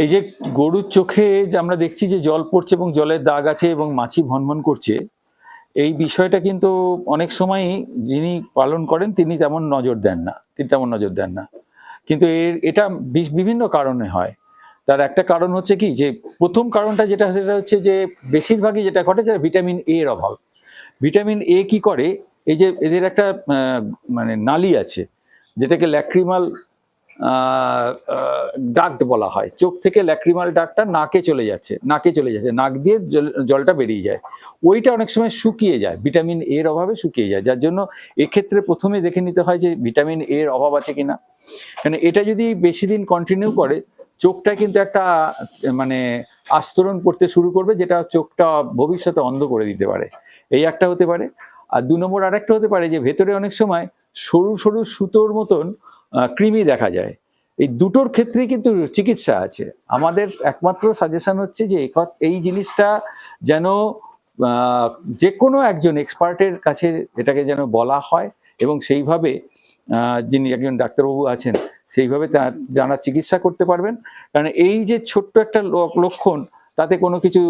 এই যে গরুর চোখে যে আমরা দেখছি যে জল পড়ছে এবং জলের দাগ আছে এবং মাছি ভনভন করছে, এই বিষয়টা কিন্তু অনেক সময়ই যিনি পালন করেন তিনি তেমন নজর দেন না, কিন্তু এটা বিভিন্ন কারণে হয়। তার একটা কারণ হচ্ছে কি, যে প্রথম কারণটা যেটা সেটা হচ্ছে যে বেশিরভাগই যেটা ঘটে যে ভিটামিন এ এর অভাব। ভিটামিন এ কি করে, এই যে এদের একটা মানে নালী আছে যেটাকে ল্যাক্রিমাল ডাক্ট বলা হয়। চোখ থেকে ল্যাক্রিমাল ডাক্টটা নাকে চলে যাচ্ছে, নাক দিয়ে জলটা বেরিয়ে যায়। ওইটা অনেক সময় শুকিয়ে যায়, ভিটামিন এর অভাবে শুকিয়ে যায়, যার জন্য এক্ষেত্রে প্রথমে দেখে নিতে হয় যে ভিটামিন এর অভাব আছে কিনা। মানে এটা যদি বেশি দিন কন্টিনিউ করে, চোখটা কিন্তু একটা মানে আস্তরণ পড়তে শুরু করবে, যেটা চোখটা ভবিষ্যতে অন্ধ করে দিতে পারে। এই একটা হতে পারে। আর 2 নম্বর আরেকটা হতে পারে যে ভেতরে অনেক সময় সরু সরু সুতোর মতন কৃমি দেখা যায়। এই দুটোর ক্ষেত্রেই কিন্তু চিকিৎসা আছে। আমাদের একমাত্র সাজেশন হচ্ছে যে এই জিনিসটা যেন যে কোনো একজন এক্সপার্টের কাছে এটাকে যেন বলা হয়, এবং সেইভাবে যিনি একজন ডাক্তারবাবু আছেন সেইভাবে যারা চিকিৎসা করতে পারবেন। কারণ এই যে ছোট্ট একটা লক্ষণ, তাতে কোনো কিছু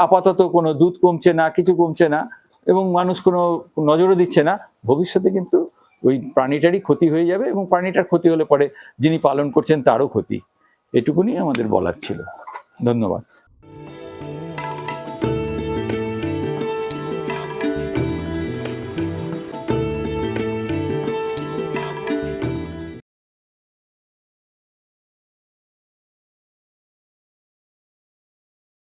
আপাতত কোনো দুধ কমছে না, কিছু কমছে না, এবং মানুষ কোনো নজরও দিচ্ছে না, ভবিষ্যতে কিন্তু ওই প্রাণীটারই ক্ষতি হয়ে যাবে, এবং প্রাণীটার ক্ষতি হলে পরে যিনি পালন করছেন তারও ক্ষতি। এটুকুনি আমাদের বলার ছিল। ধন্যবাদ।